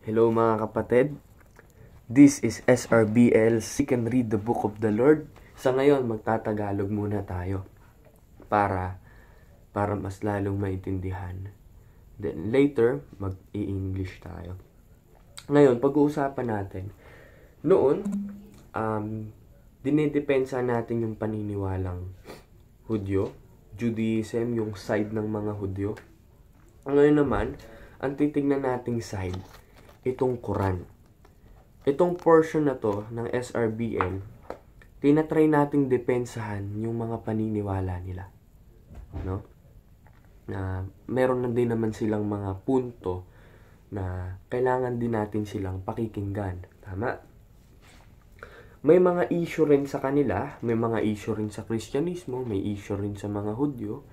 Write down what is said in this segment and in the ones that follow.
Hello mga kapatid, this is SRBL, Seek and Read the Book of the Lord. Sa ngayon, magtatagalog muna tayo para mas lalong maintindihan. Then later, mag-i-English tayo. Ngayon, pag-uusapan natin, noon, dinidepensa natin yung paniniwalang Hudyo, Judaism, yung side ng mga Hudyo. Ngayon naman, ang titignan nating side, itong Quran. Itong portion na to ng SRBL, tinatry nating depensahan yung mga paniniwala nila. No? Na meron na din naman silang mga punto na kailangan din natin silang pakikinggan. Tama? May mga issue rin sa kanila, may mga issue rin sa Kristyanismo, may issue rin sa mga Hudyo.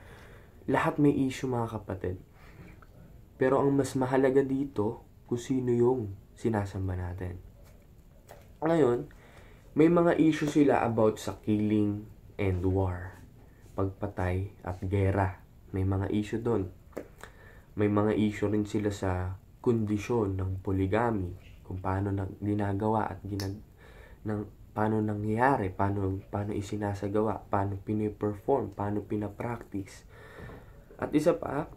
Lahat may issue mga kapatid. Pero ang mas mahalaga dito, kung sino yung sinasamba natin. Ngayon, may mga issue sila about sa killing and war. Pagpatay at gera. May mga issue doon. May mga issue rin sila sa kondisyon ng polygamy. Kung paano ginagawa at paano nangyayari, paano isinasagawa, paano piniperform, paano pinapractice. At isa pa,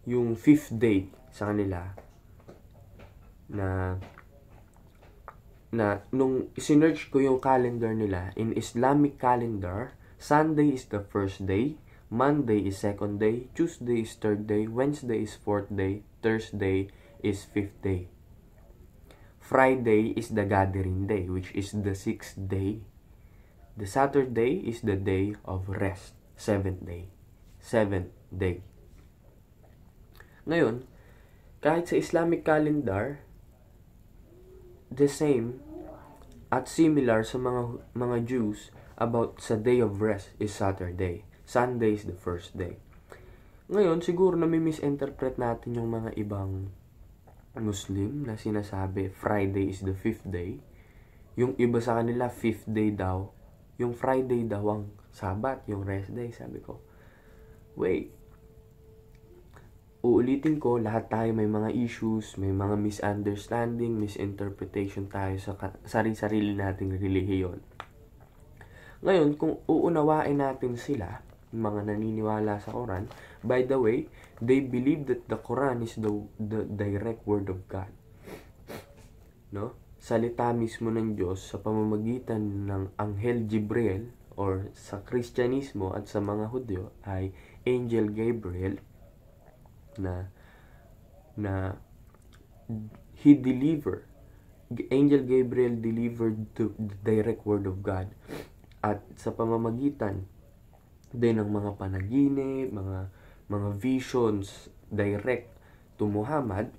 yung 5th day sa kanila, na nung sinerch ko yung calendar nila, in Islamic calendar, Sunday is the first day, Monday is second day, Tuesday is third day, Wednesday is fourth day, Thursday is fifth day. Friday is the gathering day, which is the 6th day. The Saturday is the day of rest, 7th day. Ngayon, kahit sa Islamic calendar, the same at similar sa mga Jews about sa day of rest is Saturday. Sunday is the first day. Ngayon, siguro na misinterpret natin yung mga ibang Muslim na sinasabi Friday is the 5th day. Yung iba sa kanila 5th day daw. Yung Friday daw ang Sabat, yung rest day. Sabi ko, wait. Uulitin ko, lahat tayo may mga issues, may mga misunderstanding, misinterpretation tayo sa sarili nating relihiyon. Ngayon, kung uunawain natin sila, mga naniniwala sa Quran, by the way, they believe that the Quran is the direct word of God. No? Salita mismo ng Diyos sa pamamagitan ng Anghel Jibril, or sa Kristyanismo at sa mga Hudyo ay Angel Gabriel, na Angel Gabriel delivered the direct word of God, at sa pamamagitan din ng mga panaginip, mga visions direct to Muhammad,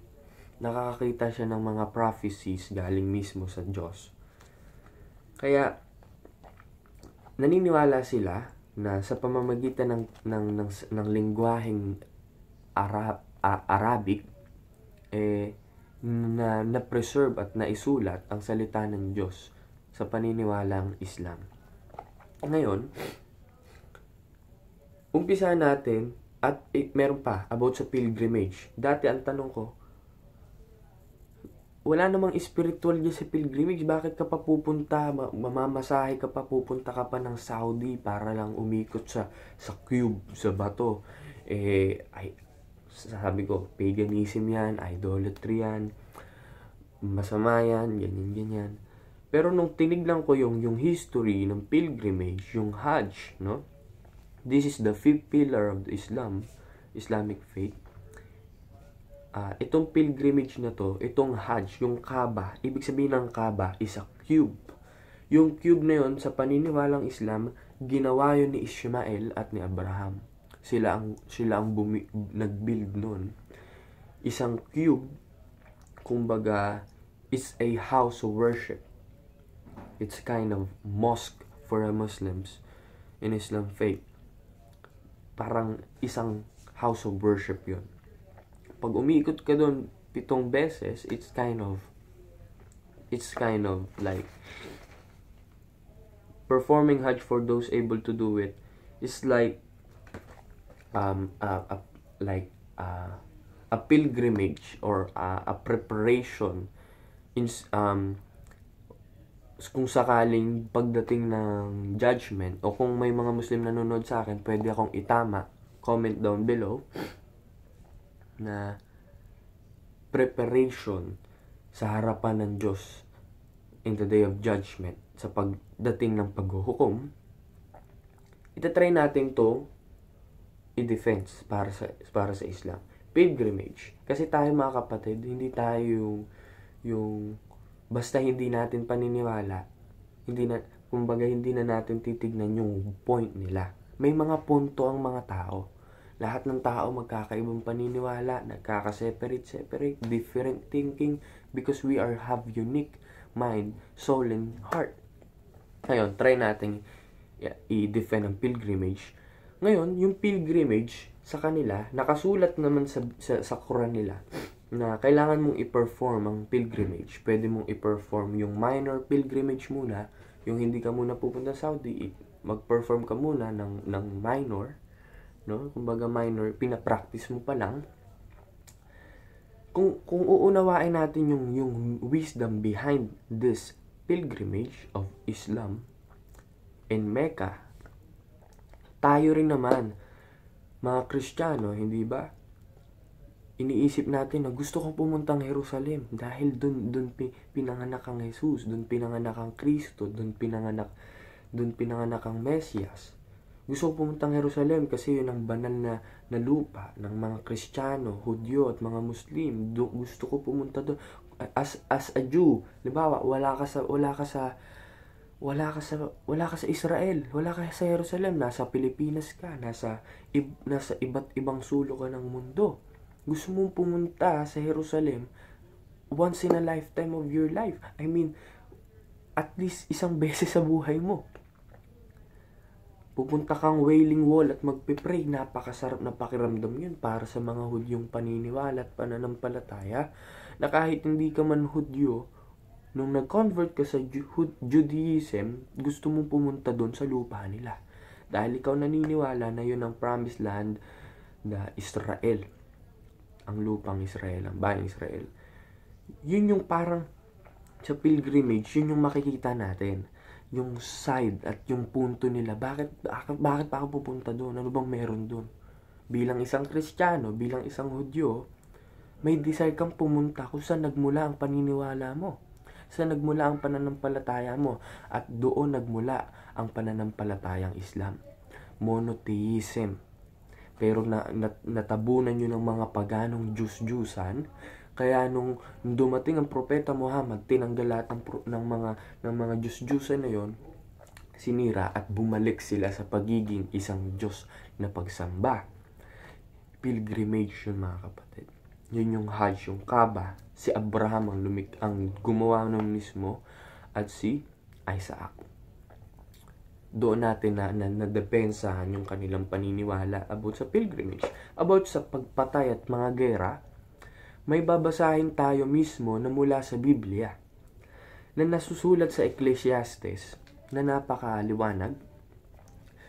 nakakakita siya ng mga prophecies galing mismo sa Diyos. Kaya naniniwala sila na sa pamamagitan ng lengguwaheng Arabic, na preserve at naisulat ang salita ng Diyos sa paniniwalang Islam. Ngayon, umpisa natin, at meron pa about sa pilgrimage. Dati ang tanong ko, wala namang spiritual dyan sa pilgrimage. Bakit ka pa pupunta, mamamasahe ka pa, pupunta ka pa ng Saudi para lang umikot sa cube, sa bato? Sabi ko, paganism yan, idolatry yan, masama yan, ganyan. Pero nung tinignan ko yung history ng pilgrimage, yung Hajj, no? This is the 5th pillar of the Islamic faith. Itong pilgrimage na to, itong Hajj, yung Kaaba, ibig sabihin ng Kaaba is a cube. Yung cube na yon sa paniniwalang Islam, ginawa yun ni Ishmael at ni Abraham. Sila ang nag-build nun. Isang cube, kumbaga, is a house of worship. It's kind of mosque for Muslims in Islam faith. Parang isang house of worship yun. Pag umiikot ka doon 7 beses, it's kind of like performing Hajj for those able to do it is like a pilgrimage or a preparation in kung sakaling pagdating ng judgment, o kung may mga Muslim nanonood sa akin, pwede akong itama, comment down below, na preparation sa harapan ng Diyos in the day of judgment, sa pagdating ng paghuhukom. Itatry natin to i-defense para sa Islam. Pilgrimage. Kasi tayo mga kapatid, hindi tayo yung basta hindi natin paniniwala, kumbaga hindi na natin titignan yung point nila. May mga punto ang mga tao. Lahat ng tao magkakaibang paniniwala, nagkaka-separate, different thinking, because we have unique mind, soul, and heart. Ngayon, try natin i-defend ang pilgrimage. Ngayon, yung pilgrimage sa kanila, nakasulat naman sa Quran nila na kailangan mong i-perform ang pilgrimage. Pwede mong i-perform yung minor pilgrimage muna, yung hindi ka muna pupunta sa Saudi, mag-perform ka muna ng minor, no? Kumbaga minor, pina-practice mo pa lang. Kung uunawain natin yung wisdom behind this pilgrimage of Islam in Mecca, tayo rin naman, mga Kristiyano, hindi ba? Iniisip natin na gusto kong pumuntang Jerusalem dahil dun pinanganak ang Jesus, dun pinanganak ang Kristo, dun pinanganak ang Mesiyas. Gusto kong pumuntang Jerusalem kasi yun ang banal na lupa ng mga Kristiyano, Hudyo at mga Muslim. Gusto ko pumunta doon as a Jew. Halimbawa, wala ka sa Israel, wala ka sa Jerusalem, nasa Pilipinas ka, nasa iba't ibang sulok ka ng mundo. Gusto mong pumunta sa Jerusalem once in a lifetime of your life. I mean, at least isang beses sa buhay mo. Pupunta kang Wailing Wall at magpipray. Napakasarap na pakiramdam yun para sa mga Hudyong paniniwala at pananampalataya, na kahit hindi ka man Hudyo, nung nag-convert ka sa Judaism, gusto mong pumunta doon sa lupa nila. Dahil ikaw naniniwala na yun ang promised land na Israel. Ang lupang Israel, ang bayang Israel. Yun yung parang sa pilgrimage, yun yung makikita natin. Yung side at yung punto nila. Bakit pa ako pupunta doon? Ano bang meron doon? Bilang isang Kristiyano, bilang isang Hudyo, may desire kang pumunta kung saan nagmula ang paniniwala mo. Saan nagmula ang pananampalataya mo. At doon nagmula ang pananampalatayang Islam. Monotheism. Pero natabunan yun ng mga paganong Diyos-Diyusan. Kaya nung dumating ang propeta Muhammad, tinanggal lahat ng mga Diyos-Diyusan na yon, sinira at bumalik sila sa pagiging isang Diyos na pagsamba. Pilgrimage yun, mga kapatid. Yun yung Hajj, yung Kaaba. Si Abraham ang gumawa ng mismo, at si Isaac. Doon natin na depensahan yung kanilang paniniwala about sa pilgrimage. About sa pagpatay at mga gera, may babasahin tayo mismo na mula sa Biblia, na nasusulat sa Ecclesiastes, na napakaliwanag.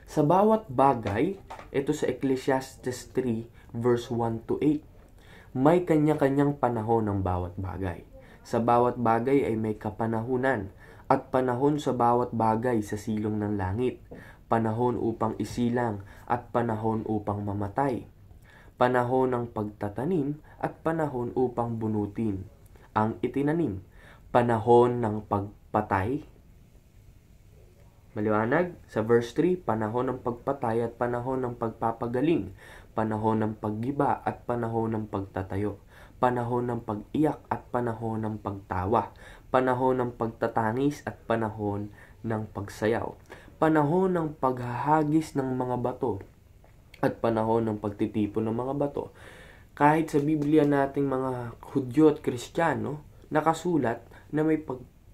Sa bawat bagay, ito sa Ecclesiastes 3 verse 1 to 8, may kanya-kanyang panahon ng bawat bagay. Sa bawat bagay ay may kapanahunan, at panahon sa bawat bagay sa silong ng langit, panahon upang isilang at panahon upang mamatay, panahon ng pagtatanim at panahon upang bunutin ang itinanim, panahon ng pagpatay. Maliwanag? Sa verse 3, panahon ng pagpatay at panahon ng pagpapagaling, panahon ng paggiba at panahon ng pagtatayo, panahon ng pag-iyak at panahon ng pagtawa, panahon ng pagtatangis at panahon ng pagsayaw, panahon ng paghahagis ng mga bato at panahon ng pagtitipon ng mga bato. Kahit sa Biblia nating mga Hudyo at Kristiyano, nakasulat na may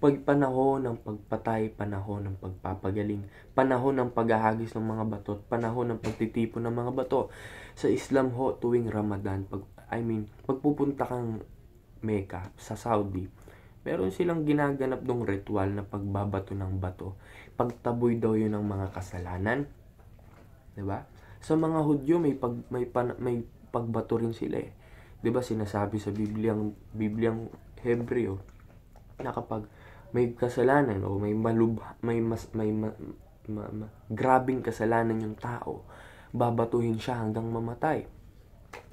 panahon ng pagpatay, panahon ng pagpapagaling, panahon ng paghahagis ng mga bato, at panahon ng pagtitipon ng mga bato. Sa Islam ho, tuwing Ramadan, pagpupunta kang Mecca sa Saudi, meron silang ginaganap dong ritual na pagbabato ng bato. Pagtaboy daw yun ng mga kasalanan. 'Di ba? Sa mga Hudyo may pagbato rin sila eh. 'Di ba sinasabi sa Bibliang Hebreo na kapag may kasalanan o may grabing kasalanan yung tao, babatuhin siya hanggang mamatay.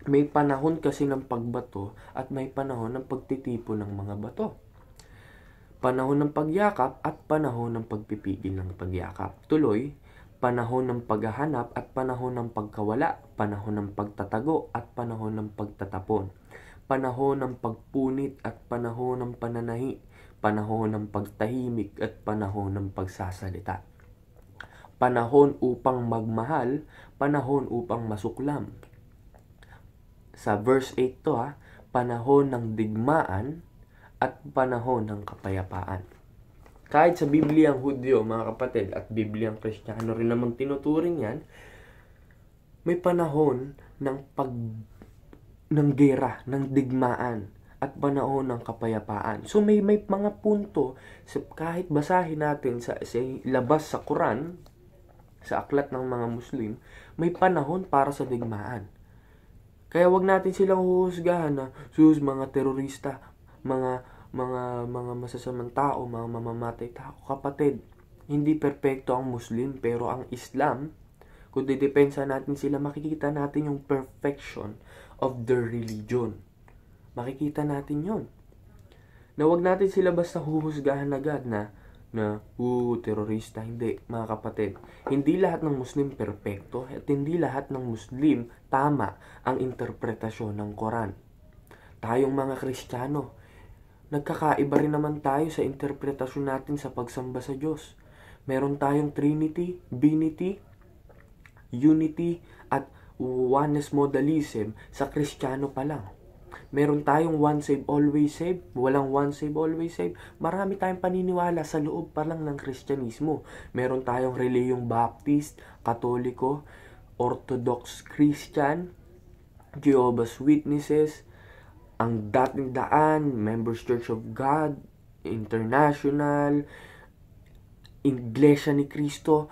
May panahon kasi ng pagbato at may panahon ng pagtitipon ng mga bato. Panahon ng pagyakap at panahon ng pagpipigil ng pagyakap. Tuloy, panahon ng paghahanap at panahon ng pagkawala, panahon ng pagtatago at panahon ng pagtatapon, panahon ng pagpunit at panahon ng pananahi, panahon ng pagtahimik at panahon ng pagsasalita, panahon upang magmahal, panahon upang masuklam. Sa verse 8 to panahon ng digmaan at panahon ng kapayapaan. Kahit sa Bibliang Hudyo, mga kapatid, at Bibliang Kristiyano rin namang tinuturing yan, may panahon ng gera, ng digmaan, at panahon ng kapayapaan. So may mga punto, kahit basahin natin sa labas sa Quran, sa aklat ng mga Muslim, may panahon para sa digmaan. Kaya wag natin silang huhusgahan na, mga terorista, mga masasamang tao, mga mamamatay tao. Kapatid, hindi perpekto ang Muslim, pero ang Islam, kung didepensa natin sila, makikita natin yung perfection of their religion. Makikita natin yon. Na wag natin sila basta huhusgahan agad na terorista. Hindi, mga kapatid. Hindi lahat ng Muslim perpekto at hindi lahat ng Muslim tama ang interpretasyon ng Quran. Tayong mga Kristiyano, nagkakaiba rin naman tayo sa interpretasyon natin sa pagsamba sa Diyos. Meron tayong Trinity, Binity, Unity, at Oneness Modalism sa Kristiyano pa lang. Meron tayong one save, always save, walang one save, always save. Marami tayong paniniwala sa loob pa lang ng Kristyanismo. Meron tayong reliyong Baptist, Katoliko, Orthodox Christian, Jehovah's Witnesses, ang Dating Daan, Members Church of God, International, Iglesia ni Cristo,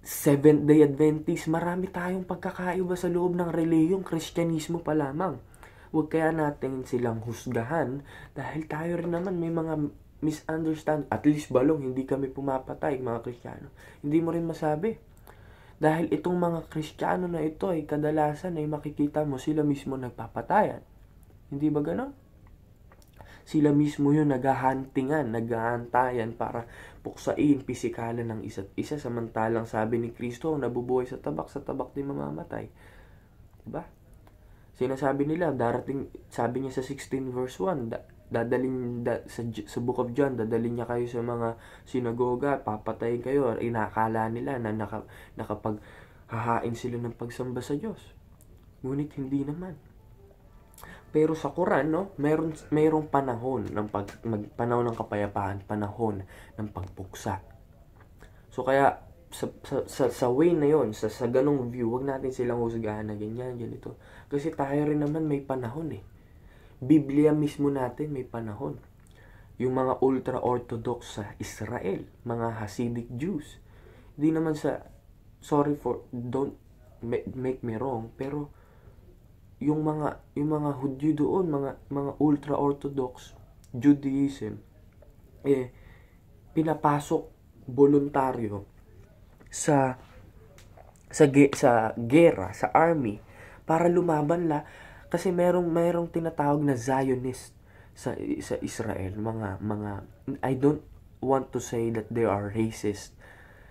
Seventh-day Adventist. Marami tayong pagkakaiba sa loob ng reliyong Kristyanismo pa lamang. Huwag kaya natin silang husgahan dahil tayo rin naman may mga misunderstand. At least balong, hindi kami pumapatay, mga Kristiyano. Hindi mo rin masabi. Dahil itong mga Kristiyano na ito ay kadalasan ay makikita mo sila mismo nagpapatayan. Hindi ba gano'n? Sila mismo yung naghahantingan, naghahantayan para puksain, pisikalan ng isa't isa. Samantalang sabi ni Kristo, nabubuhay sa tabak din mamamatay. Diba? Sinasabi nila, darating, sabi niya sa 16 verse 1, sa Book of John, dadalhin niya kayo sa mga sinagoga, papatayin kayo. Inakala nila na nakapaghahain sila ng pagsamba sa Diyos. Ngunit hindi naman. Pero sa Quran, mayroong panahon panahon ng kapayapaan, panahon ng pagpuksa. So kaya sa way na yon, sa ganong view, wag natin silang husgahan na ganyan, ganito. Kasi tayo rin naman may panahon Biblia mismo natin may panahon. Yung mga ultra-orthodox sa Israel, mga Hasidic Jews, hindi naman don't make me wrong, pero yung mga Hudyo doon, mga ultra-orthodox Judaism, pinapasok voluntaryo sa gera, sa army, para lumaban kasi merong tinatawag na Zionist sa Israel, mga I don't want to say that they are racist.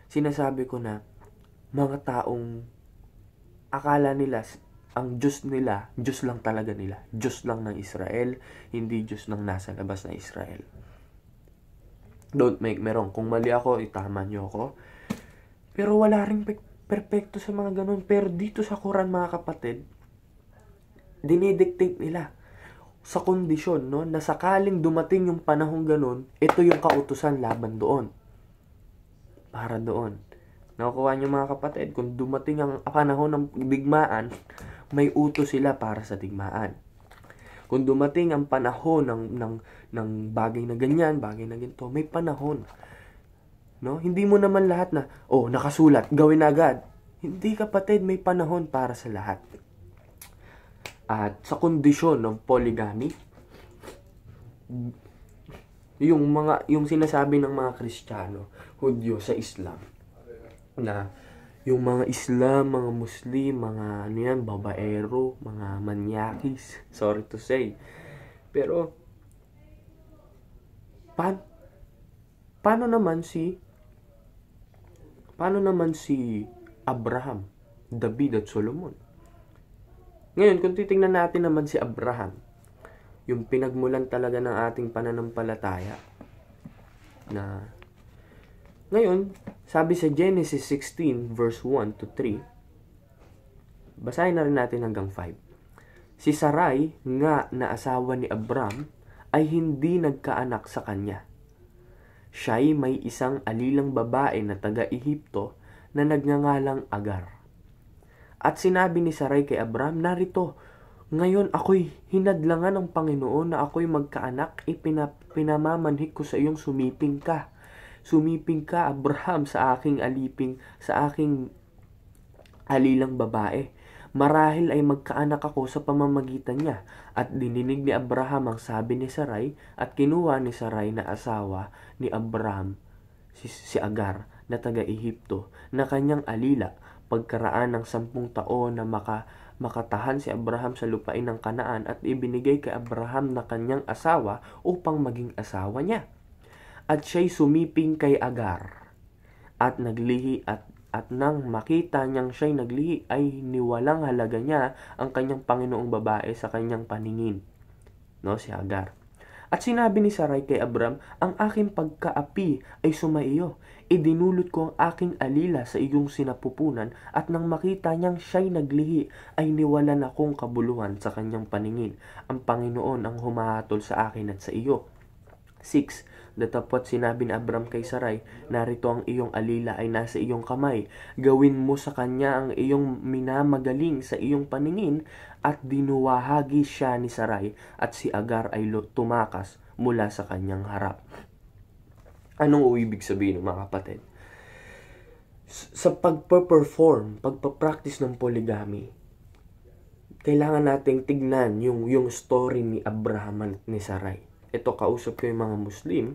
Sinasabi ko na mga taong akala nila ang Diyos nila, Diyos lang talaga nila. Diyos lang ng Israel, hindi Diyos ng nasa labas na Israel. Don't make me wrong. Kung mali ako, itama niyo ako. Pero wala rin perfecto sa mga ganun. Pero dito sa Quran, mga kapatid, dinidictate nila sa kondisyon, na sakaling dumating yung panahong ganun, ito yung kautusan laban doon. Para doon. Nakukuha niyo, mga kapatid, kung dumating ang panahon ng digmaan, may utos sila para sa digmaan. Kung dumating ang panahon ng bagay na ganyan, bagay na ganito, may panahon. Hindi mo naman lahat na, nakasulat, gawin agad. Hindi, kapatid, may panahon para sa lahat. At sa kondisyon ng polygamy, yung sinasabi ng mga Kristiyano, Hudyo sa Islam, na yung mga Islam, mga Muslim, mga babaero, mga manyakis, sorry to say. Pero paano naman si Abraham, David at Solomon? Ngayon, kung titingnan natin naman si Abraham, yung pinagmulan talaga ng ating pananampalataya, na ngayon, sabi sa Genesis 16 verse 1 to 3, basahin na rin natin hanggang 5. Si Sarai nga na asawa ni Abram ay hindi nagkaanak sa kanya. Siya'y may isang alilang babae na taga-Ehipto na nagngangalang Agar. At sinabi ni Sarai kay Abram, narito, ngayon ako'y hinadlangan ng Panginoon na ako'y magkaanak, pinamamanhik ko sa iyong sumiping ka. Sumiping ka, Abraham, sa aking alilang babae. Marahil ay magkaanak ako sa pamamagitan niya. At dininig ni Abraham ang sabi ni Sarai, at kinuha ni Sarai na asawa ni Abraham si Agar na taga-Ehipto na kanyang alila. Pagkaraan ng 10 taon na makatahan si Abraham sa lupain ng Kanaan at ibinigay kay Abraham na kanyang asawa upang maging asawa niya. At siya'y sumiping kay Agar at naglihi at nang makita niyang siya'y naglihi ay niwalang halaga niya ang kanyang Panginoong babae sa kanyang paningin. Si Agar. At sinabi ni Sarai kay Abram, ang aking pagkaapi ay sumaiyo. Idinulot ko ang aking alila sa iyong sinapupunan at nang makita niyang siya'y naglihi ay niwalan akong kabuluhan sa kanyang paningin. Ang Panginoon ang humahatol sa akin at sa iyo. 6. Datapot sinabi ni Abram kay Sarai, narito ang iyong alila ay nasa iyong kamay. Gawin mo sa kanya ang iyong minamagaling sa iyong paningin. At dinuwahagi siya ni Sarai at si Agar ay tumakas mula sa kanyang harap. Anong ibig sabihin, mga kapatid? Sa pagpa-practice ng polygamy, kailangan nating tignan yung story ni Abraham at ni Sarai. Ito, kausap ko yung mga Muslim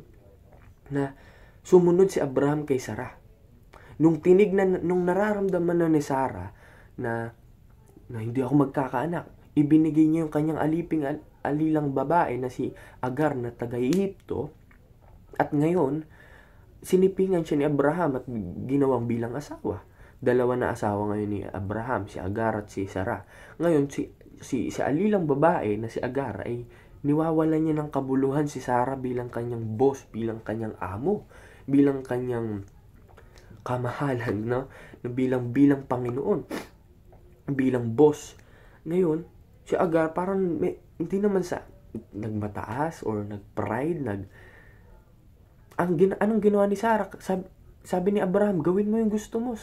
na sumunod si Abraham kay Sarah. Nung nararamdaman na ni Sarah na hindi ako magkakaanak, ibinigay niya yung kanyang alilang babae na si Agar na taga-Ehipto, at ngayon sinipingan siya ni Abraham at ginawang bilang asawa. 2 na asawa ngayon ni Abraham, si Agar at si Sarah. Ngayon si alilang babae na si Agar ay niwawalan niya ng kabuluhan si Sarah bilang kanyang boss, bilang kanyang amo, bilang kanyang kamahalan, no? Bilang Panginoon, bilang boss. Ngayon, si Agar parang hindi naman sa nagmataas or nagpride, anong ginawa ni Sarah? Sabi ni Abraham, gawin mo yung gusto mo.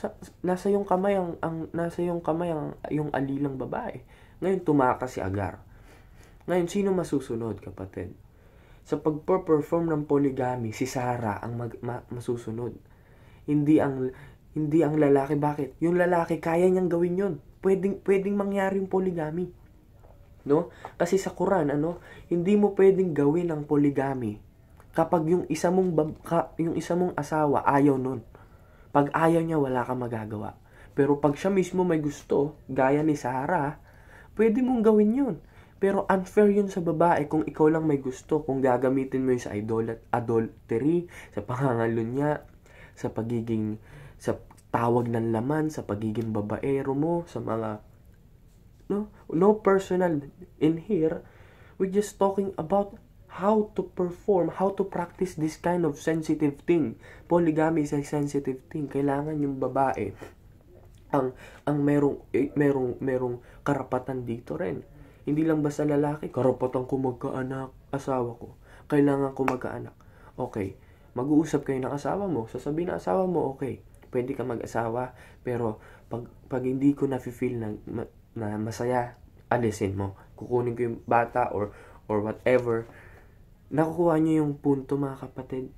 Nasa yung kamay yung alilang babae. Ngayon tumakas si Agar. Ngayon, sino masusunod, kapatid? Sa pagpo-perform ng polygamy, si Sarah ang masusunod. Hindi ang lalaki. Bakit? Yung lalaki kaya niyang gawin 'yon. Pwedeng mangyari yung polygamy. No? Kasi sa Quran, hindi mo pwedeng gawin ang polygamy kapag yung isa mong asawa ayaw nun. Pag ayaw niya, wala kang magagawa. Pero pag siya mismo may gusto, gaya ni Sarah, pwede mong gawin 'yun. Pero unfair yun sa babae kung ikaw lang may gusto, kung gagamitin mo yun sa adultery, sa pangangalunya, sa tawag ng laman, sa pagiging babaero mo, sa mga no personal in here. We're just talking about how to perform, how to practice this kind of sensitive thing. Polygamy is a sensitive thing. Kailangan yung babae ang merong karapatan dito rin. Hindi lang basta lalaki, karapatan ko magkaanak, asawa ko. Kailangan ko magkaanak. Okay, mag-uusap kayo ng asawa mo. Sasabihin ng asawa mo, okay, pwede ka mag-asawa, pero pag hindi ko na-feel na masaya, alisin mo. Kukunin ko yung bata or whatever. Nakukuha niyo yung punto, mga kapatid.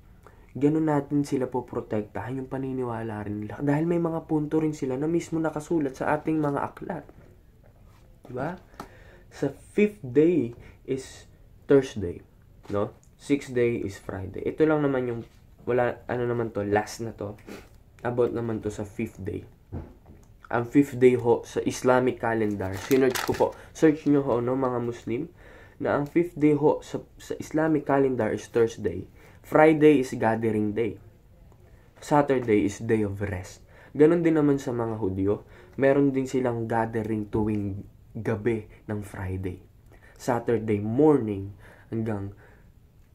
Ganun natin sila po protektahan, yung paniniwala rin nila. Dahil may mga punto rin sila na mismo nakasulat sa ating mga aklat. Diba? Sa 5th day is Thursday, no? 6th day is Friday. Ito lang naman yung, naman to, last na to. About naman to sa 5th day. Ang 5th day ho, sa Islamic calendar, search nyo ho, no, mga Muslim, na ang 5th day ho, sa Islamic calendar is Thursday. Friday is gathering day. Saturday is day of rest. Ganon din naman sa mga Hudyo. Meron din silang gathering tuwing gabi ng Friday. Saturday morning hanggang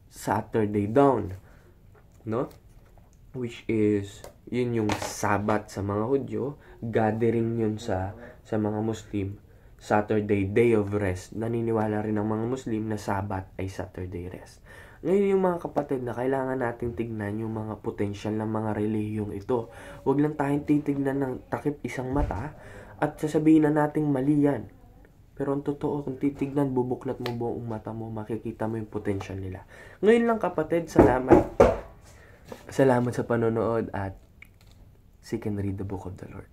Saturday dawn, no? Which is, yun yung Sabat sa mga Hudyo, gathering yun sa mga Muslim, Saturday, day of rest. Naniniwala rin ang mga Muslim na Sabat ay Saturday rest. Ngayon yung mga kapatid na kailangan nating tignan yung mga potential ng mga relihiyong ito. Huwag lang tayong titignan ng takip isang mata at sasabihin na nating mali yan. Pero ang totoo, kung titignan, bubuklat mo buong mata mo, makikita mo yung potential nila. Ngayon lang kapatid, salamat sa panonood at seek and read the book of the Lord.